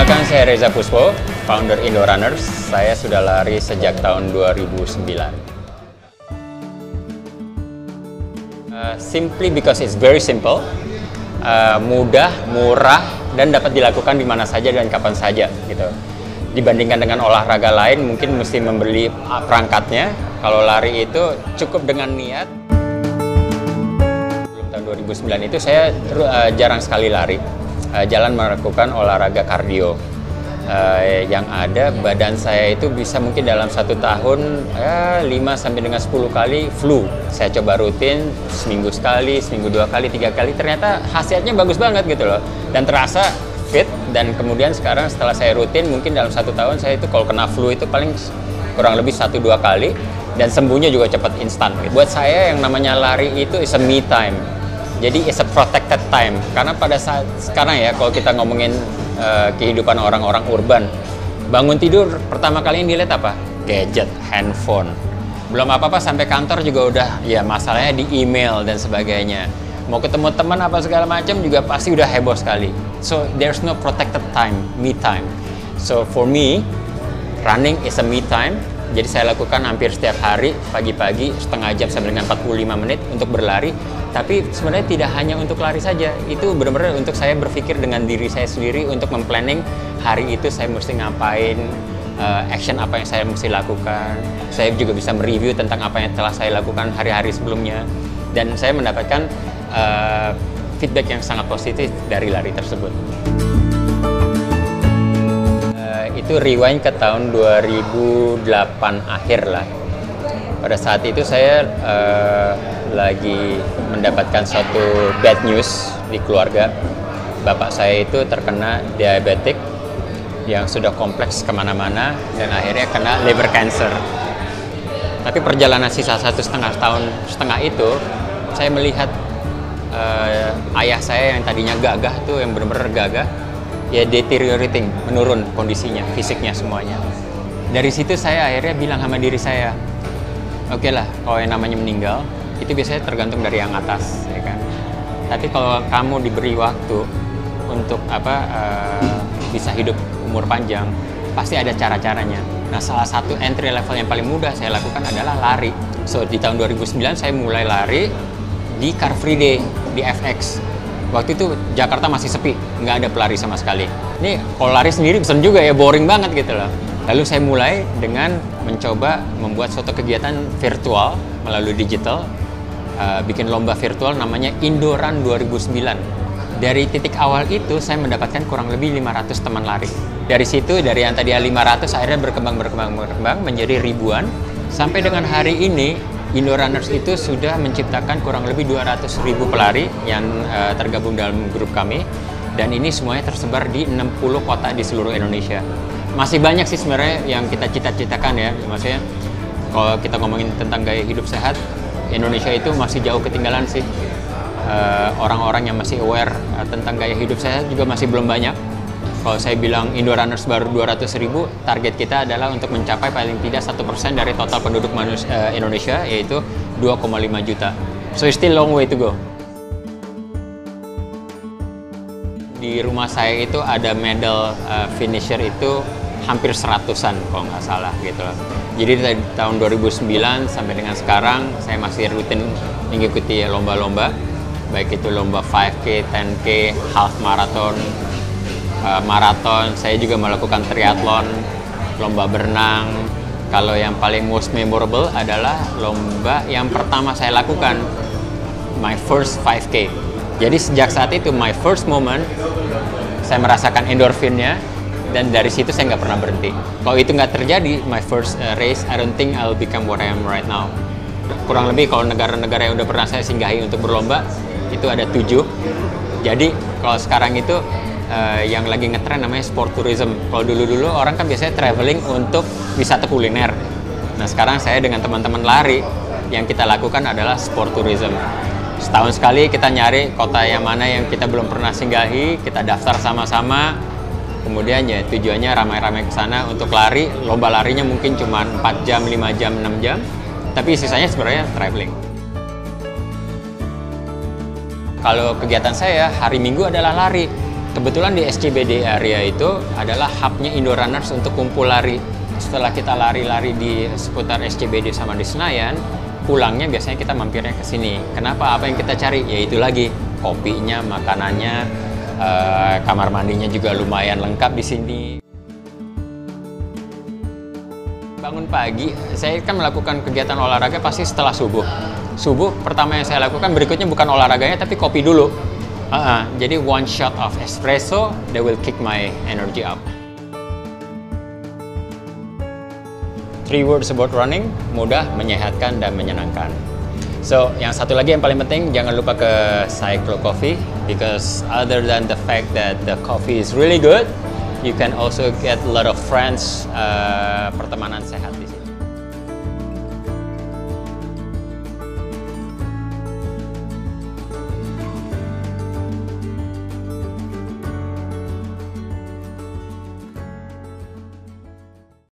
Perkenalkan, saya Reza Puspo, founder Indo Runners. Saya sudah lari sejak tahun 2009. Simply because it's very simple, mudah, murah, dan dapat dilakukan di mana saja dan kapan saja, gitu. Dibandingkan dengan olahraga lain, mungkin mesti membeli perangkatnya. Kalau lari itu cukup dengan niat. Sebelum tahun 2009 itu saya jarang sekali lari. Jalan melakukan olahraga kardio. Yang ada badan saya itu bisa mungkin dalam 1 tahun 5 sampai dengan 10 kali flu. Saya coba rutin seminggu sekali, seminggu 2 kali, 3 kali, ternyata hasilnya bagus banget gitu loh, dan terasa fit. Dan kemudian sekarang setelah saya rutin, mungkin dalam 1 tahun saya itu kalau kena flu itu paling kurang lebih 1-2 kali, dan sembuhnya juga cepat instan. Buat saya yang namanya lari itu is a me time. Jadi it's a protected time, karena pada saat sekarang ya, kalau kita ngomongin kehidupan orang-orang urban, bangun tidur pertama kali yang dilihat apa? Gadget, handphone. Belum apa-apa sampai kantor juga udah ya masalahnya di email dan sebagainya. Mau ketemu teman apa segala macam juga pasti udah heboh sekali. So there's no protected time, me time. So for me, running is a me time. Jadi saya lakukan hampir setiap hari, pagi-pagi setengah jam sampai dengan 45 menit untuk berlari. Tapi sebenarnya tidak hanya untuk lari saja, itu benar-benar untuk saya berpikir dengan diri saya sendiri untuk memplanning hari itu saya mesti ngapain, action apa yang saya mesti lakukan. Saya juga bisa mereview tentang apa yang telah saya lakukan hari-hari sebelumnya. Dan saya mendapatkan feedback yang sangat positif dari lari tersebut. Itu rewind ke tahun 2008 akhir lah. Pada saat itu saya lagi mendapatkan suatu bad news di keluarga. Bapak saya itu terkena diabetik yang sudah kompleks kemana-mana dan akhirnya kena liver cancer. Tapi perjalanan sisa 1,5 tahun itu, saya melihat ayah saya yang tadinya gagah tuh, yang benar-benar gagah, ya deteriorating, menurun kondisinya, fisiknya semuanya. Dari situ saya akhirnya bilang sama diri saya, oke lah, kalau yang namanya meninggal, itu biasanya tergantung dari yang atas, ya kan. Tapi kalau kamu diberi waktu untuk bisa hidup umur panjang, pasti ada cara-caranya. Nah, salah satu entry level yang paling mudah saya lakukan adalah lari. So, di tahun 2009 saya mulai lari di Car Free Day, di FX. Waktu itu Jakarta masih sepi, nggak ada pelari sama sekali. Ini kalau lari sendiri pesen juga ya, boring banget gitu loh. Lalu saya mulai dengan mencoba membuat suatu kegiatan virtual melalui digital, bikin lomba virtual namanya Indo Run 2009. Dari titik awal itu saya mendapatkan kurang lebih 500 teman lari. Dari situ, dari yang tadi 500 akhirnya berkembang menjadi ribuan. Sampai dengan hari ini, Indo Runners itu sudah menciptakan kurang lebih 200.000 pelari yang tergabung dalam grup kami, dan ini semuanya tersebar di 60 kota di seluruh Indonesia. Masih banyak sih sebenarnya yang kita cita-citakan ya, maksudnya kalau kita ngomongin tentang gaya hidup sehat, Indonesia itu masih jauh ketinggalan sih. Orang-orang yang masih aware tentang gaya hidup sehat juga masih belum banyak. Kalau saya bilang Indo Runners baru 200.000, target kita adalah untuk mencapai paling tidak 1% dari total penduduk Indonesia, yaitu 2,5 juta. So it's still long way to go. Di rumah saya itu ada medal finisher itu hampir 100-an kalau nggak salah gitu loh. Jadi dari tahun 2009 sampai dengan sekarang saya masih rutin mengikuti lomba-lomba, baik itu lomba 5K, 10K, half marathon, maraton. Saya juga melakukan triathlon, lomba berenang. Kalau yang paling most memorable adalah lomba yang pertama saya lakukan, my first 5K. Jadi sejak saat itu, my first moment, saya merasakan endorfinnya, dan dari situ saya nggak pernah berhenti. Kalau itu nggak terjadi, my first race, I don't think I'll become what I am right now. Kurang lebih kalau negara-negara yang udah pernah saya singgahi untuk berlomba, itu ada 7. Jadi kalau sekarang itu yang lagi ngetren namanya sport tourism. Kalau dulu-dulu orang kan biasanya traveling untuk wisata kuliner. Nah sekarang saya dengan teman-teman lari, yang kita lakukan adalah sport tourism. Setahun sekali kita nyari kota yang mana yang kita belum pernah singgahi, kita daftar sama-sama. Kemudian ya tujuannya ramai-ramai ke sana untuk lari. Lomba larinya mungkin cuma 4 jam, 5 jam, 6 jam. Tapi sisanya sebenarnya traveling. Kalau kegiatan saya hari Minggu adalah lari. Kebetulan di SCBD area itu adalah hubnya Indo Runners untuk kumpul lari. Setelah kita lari-lari di seputar SCBD sama di Senayan, pulangnya biasanya kita mampirnya ke sini. Kenapa? Apa yang kita cari? Yaitu lagi kopinya, makanannya, kamar mandinya juga lumayan lengkap di sini. Bangun pagi, saya kan melakukan kegiatan olahraga pasti setelah subuh. Subuh pertama yang saya lakukan berikutnya bukan olahraganya tapi kopi dulu. Jadi one shot of espresso, that will kick my energy up. 3 words about running, mudah, menyehatkan, dan menyenangkan. So, yang satu lagi yang paling penting, jangan lupa ke Cyclo Coffee, because other than the fact that the coffee is really good, you can also get a lot of friends, pertemanan sehat di sini.